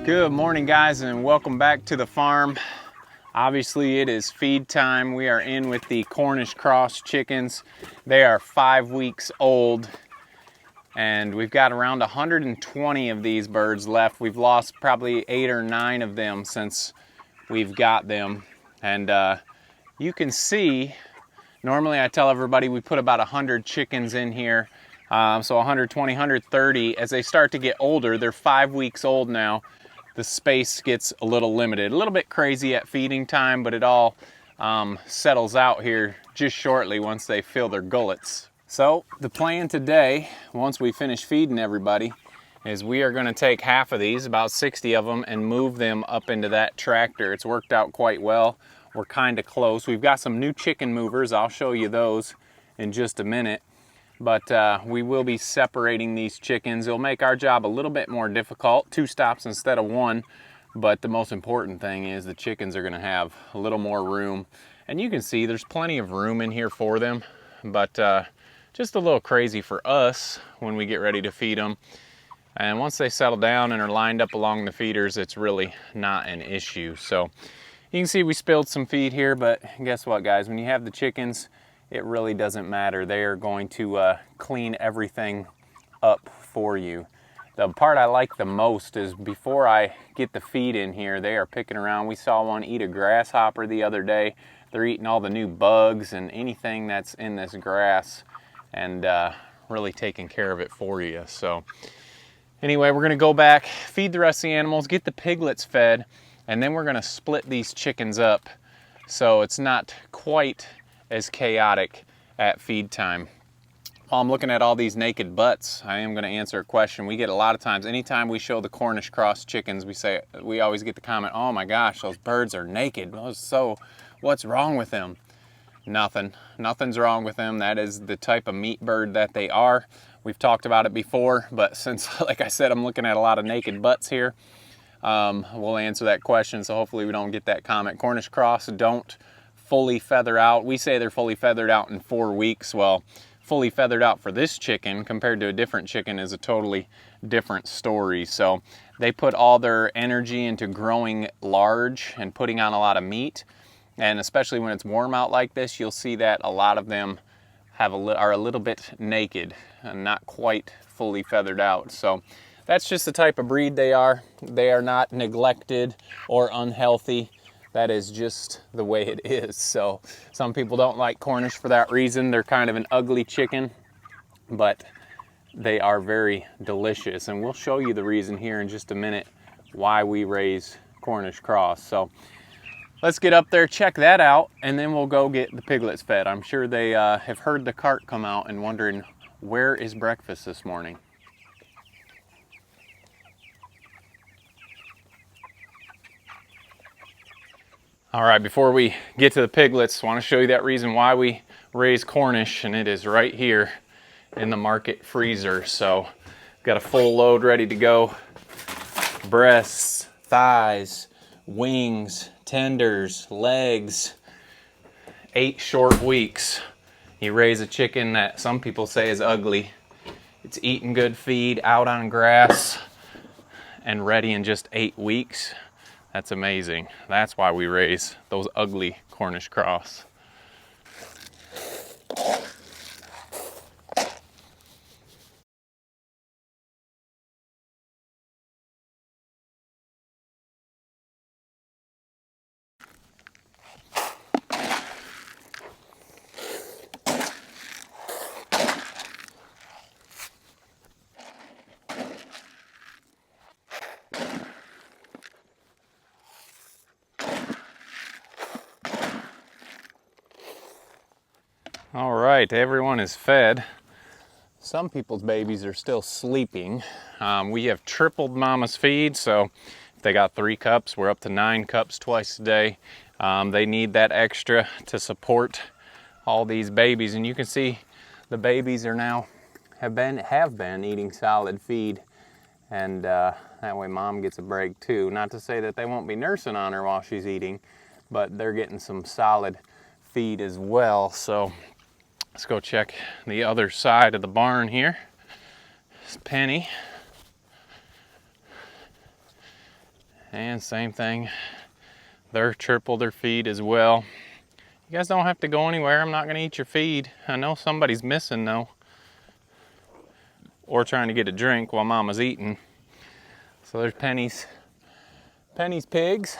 Good morning, guys, and welcome back to the farm. Obviously it is feed time. We are in with the Cornish Cross Chickens. They are 5 weeks old and we've got around 120 of these birds left. We've lost probably 8 or 9 of them since we've got them. And you can see, normally I tell everybody we put about 100 chickens in here. So 120, 130. As they start to get older, they're 5 weeks old now, the space gets a little limited. A little bit crazy at feeding time, but it all settles out here just shortly once they fill their gullets. So the plan today, once we finish feeding everybody, is we are going to take half of these, about 60 of them, and move them up into that tractor. It's worked out quite well. We're kind of close. We've got some new chicken movers. I'll show you those in just a minute. But we will be separating these chickens. It'll make our job a little bit more difficult, 2 stops instead of 1. But the most important thing is the chickens are going to have a little more room. And you can see there's plenty of room in here for them. But just a little crazy for us when we get ready to feed them. And once they settle down and are lined up along the feeders, it's really not an issue. So you can see we spilled some feed here, but guess what, guys? When you have the chickens, it really doesn't matter. They are going to clean everything up for you. The part I like the most is before I get the feed in here, they are picking around. We saw one eat a grasshopper the other day. They're eating all the new bugs and anything that's in this grass and really taking care of it for you. So anyway, we're gonna go back, feed the rest of the animals, get the piglets fed, and then we're gonna split these chickens up so it's not quite as chaotic at feed time. While I'm looking at all these naked butts, I am going to answer a question we get a lot of times. Anytime we show the Cornish Cross Chickens, we always get the comment, "Oh my gosh, those birds are naked. So what's wrong with them?" Nothing's wrong with them. That is the type of meat bird that they are. We've talked about it before, but since, like I said, I'm looking at a lot of naked butts here, we'll answer that question. So hopefully we don't get that comment. Cornish Cross don't fully feather out. We say they're fully feathered out in 4 weeks. Well, fully feathered out for this chicken compared to a different chicken is a totally different story. So they put all their energy into growing large and putting on a lot of meat. And especially when it's warm out like this, you'll see that a lot of them are a little bit naked and not quite fully feathered out. So that's just the type of breed they are. They are not neglected or unhealthy. That is just the way it is. So some people don't like Cornish for that reason. They're kind of an ugly chicken, but they are very delicious. And we'll show you the reason here in just a minute why we raise Cornish Cross. So let's get up there, check that out, and then we'll go get the piglets fed. I'm sure they have heard the cart come out and wondering, where is breakfast this morning? All right, before we get to the piglets, I want to show you that reason why we raise Cornish, and it is right here in the market freezer. So got a full load ready to go. Breasts, thighs, wings, tenders, legs. 8 short weeks. You raise a chicken that some people say is ugly. It's eating good feed, out on grass, and ready in just 8 weeks. That's amazing. That's why we raise those ugly Cornish Cross. All right, everyone is fed. Some people's babies are still sleeping. We have tripled mama's feed, so if they got 3 cups, we're up to 9 cups twice a day. They need that extra to support all these babies, and you can see the babies have been eating solid feed, and that way mom gets a break too. Not to say that they won't be nursing on her while she's eating, but they're getting some solid feed as well. So let's go check the other side of the barn here. It's Penny. And same thing, they're triple their feed as well. You guys don't have to go anywhere. I'm not gonna eat your feed. I know somebody's missing though, or trying to get a drink while Mama's eating. So there's Penny's pigs.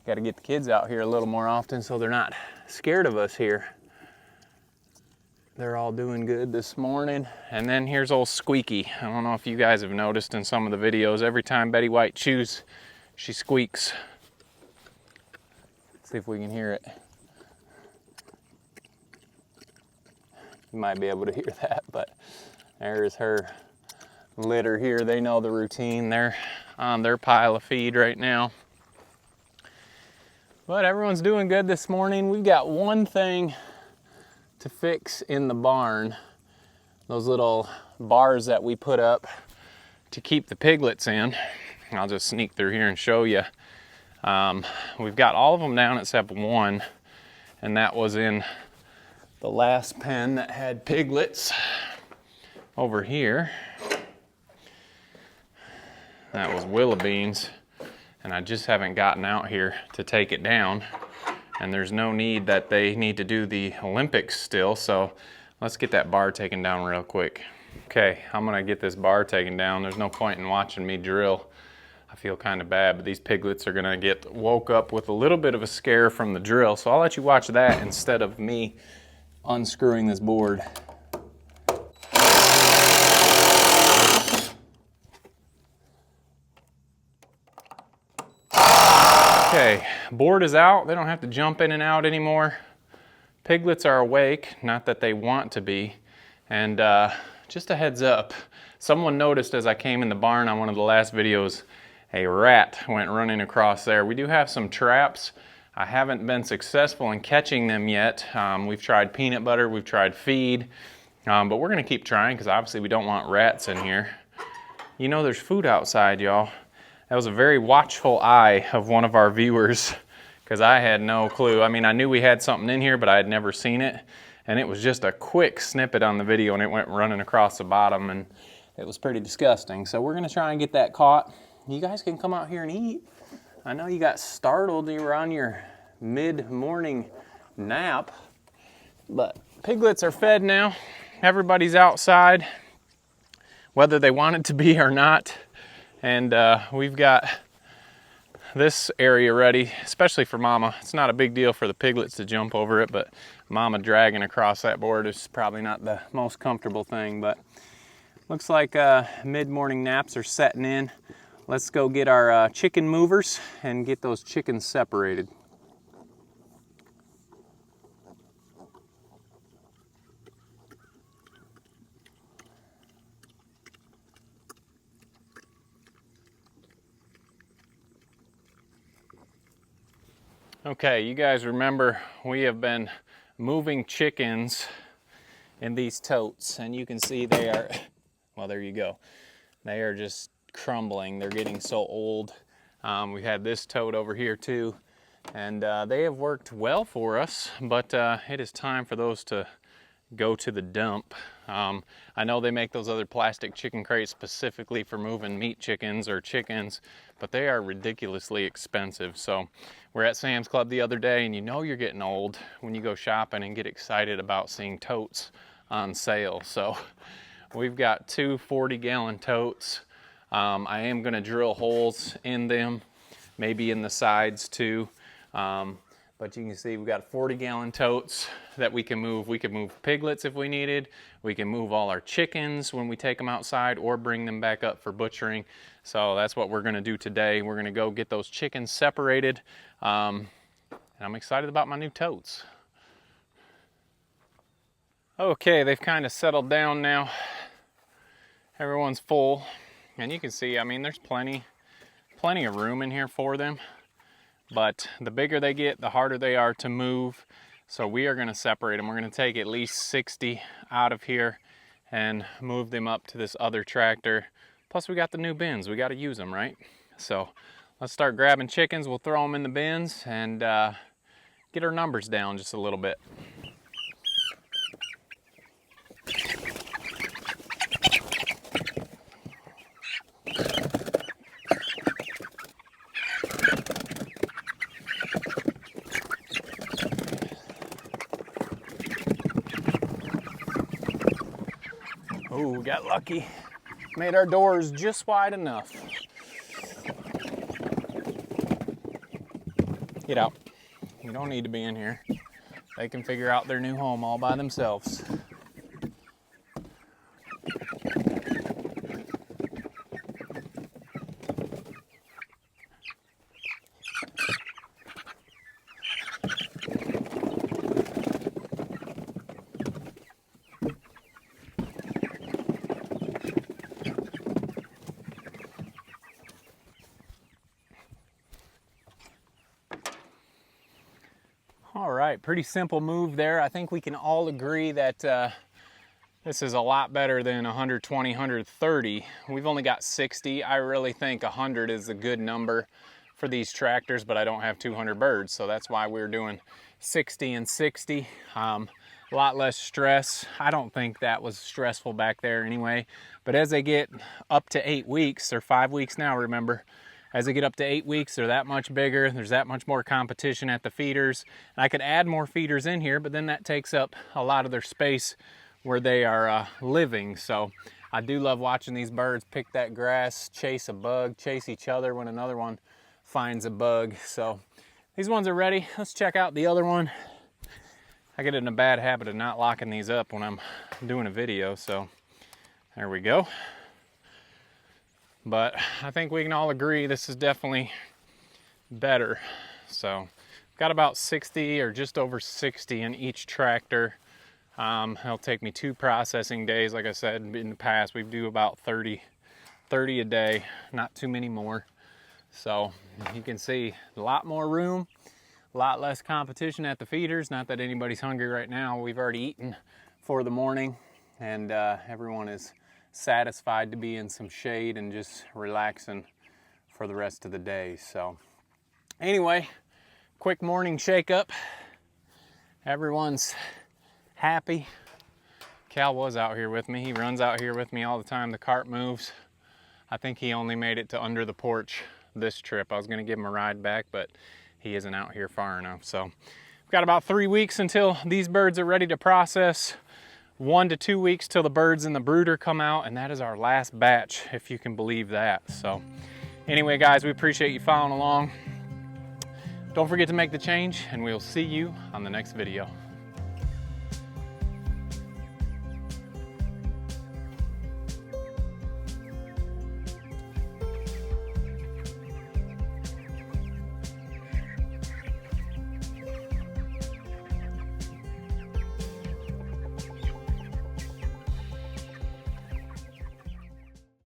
Got to get the kids out here a little more often so they're not scared of us here. They're all doing good this morning. And then here's old Squeaky. I don't know if you guys have noticed in some of the videos, every time Betty White chews, she squeaks. Let's see if we can hear it. You might be able to hear that, but there's her litter here. They know the routine. They're on their pile of feed right now. But everyone's doing good this morning. We've got one thing to fix in the barn. Those little bars that we put up to keep the piglets in. I'll just sneak through here and show you. We've got all of them down except one, and that was in the last pen that had piglets over here. That was Willoughby's. And I just haven't gotten out here to take it down. And there's no need that they need to do the Olympics still, so let's get that bar taken down real quick. Okay, I'm gonna get this bar taken down. There's no point in watching me drill. I feel kind of bad, but these piglets are gonna get woke up with a little bit of a scare from the drill, so I'll let you watch that instead of me unscrewing this board. Okay, board is out. They don't have to jump in and out anymore. Piglets are awake, not that they want to be. And just a heads up, someone noticed as I came in the barn on one of the last videos, a rat went running across there. We do have some traps. I haven't been successful in catching them yet. We've tried peanut butter, we've tried feed, but we're gonna keep trying because obviously we don't want rats in here. You know there's food outside, y'all. That was a very watchful eye of one of our viewers because I had no clue. I mean, I knew we had something in here, but I had never seen it. And it was just a quick snippet on the video and it went running across the bottom and it was pretty disgusting. So we're gonna try and get that caught. You guys can come out here and eat. I know you got startled, you were on your mid-morning nap, but piglets are fed now. Everybody's outside, whether they want it to be or not. And we've got this area ready, especially for Mama. It's not a big deal for the piglets to jump over it, but Mama dragging across that board is probably not the most comfortable thing, but looks like mid-morning naps are setting in. Let's go get our chicken movers and get those chickens separated. Okay, you guys remember we have been moving chickens in these totes, and you can see they are, well, there you go. They are just crumbling. They're getting so old. We had this tote over here too, and they have worked well for us, but it is time for those to go to the dump. I know they make those other plastic chicken crates specifically for moving meat chickens or chickens, but they are ridiculously expensive. So we're at Sam's Club the other day, and you know you're getting old when you go shopping and get excited about seeing totes on sale. So we've got two 40-gallon totes. I am gonna drill holes in them, maybe in the sides too. But you can see we've got 40-gallon totes that we can move. We can move piglets if we needed. We can move all our chickens when we take them outside or bring them back up for butchering. So that's what we're gonna do today. We're gonna go get those chickens separated. And I'm excited about my new totes. Okay, they've kind of settled down now. Everyone's full. And you can see, I mean, there's plenty of room in here for them. But the bigger they get, the harder they are to move. So we are gonna separate them. We're gonna take at least 60 out of here and move them up to this other tractor. Plus we got the new bins, we gotta use them, right? So let's start grabbing chickens. We'll throw them in the bins and get our numbers down just a little bit. Ooh, we got lucky. Made our doors just wide enough. Get out. You don't need to be in here. They can figure out their new home all by themselves. All right, pretty simple move there. I think we can all agree that this is a lot better than 120, 130. We've only got 60. I really think 100 is a good number for these tractors, but I don't have 200 birds, so that's why we're doing 60 and 60. A lot less stress. I don't think that was stressful back there anyway, but as they get up to 8 weeks, they're 5 weeks now, remember. As they get up to 8 weeks, they're that much bigger. There's that much more competition at the feeders. And I could add more feeders in here, but then that takes up a lot of their space where they are living. So I do love watching these birds pick that grass, chase a bug, chase each other when another one finds a bug. So these ones are ready. Let's check out the other one. I get in a bad habit of not locking these up when I'm doing a video. So there we go. But I think we can all agree this is definitely better. So got about 60 or just over 60 in each tractor. It'll take me 2 processing days. Like I said in the past, we do about 30 a day, not too many more. So you can see a lot more room, a lot less competition at the feeders. Not that anybody's hungry right now. We've already eaten for the morning, and everyone is satisfied to be in some shade and just relaxing for the rest of the day. So anyway, quick morning shake up. Everyone's happy. Cal was out here with me. He runs out here with me all the time. The cart moves. I think he only made it to under the porch this trip. I was going to give him a ride back, but he isn't out here far enough. So we've got about 3 weeks until these birds are ready to process. 1 to 2 weeks till the birds in the brooder come out, and that is our last batch, if you can believe that. So anyway, guys, we appreciate you following along. Don't forget to make the change, and we'll see you on the next video.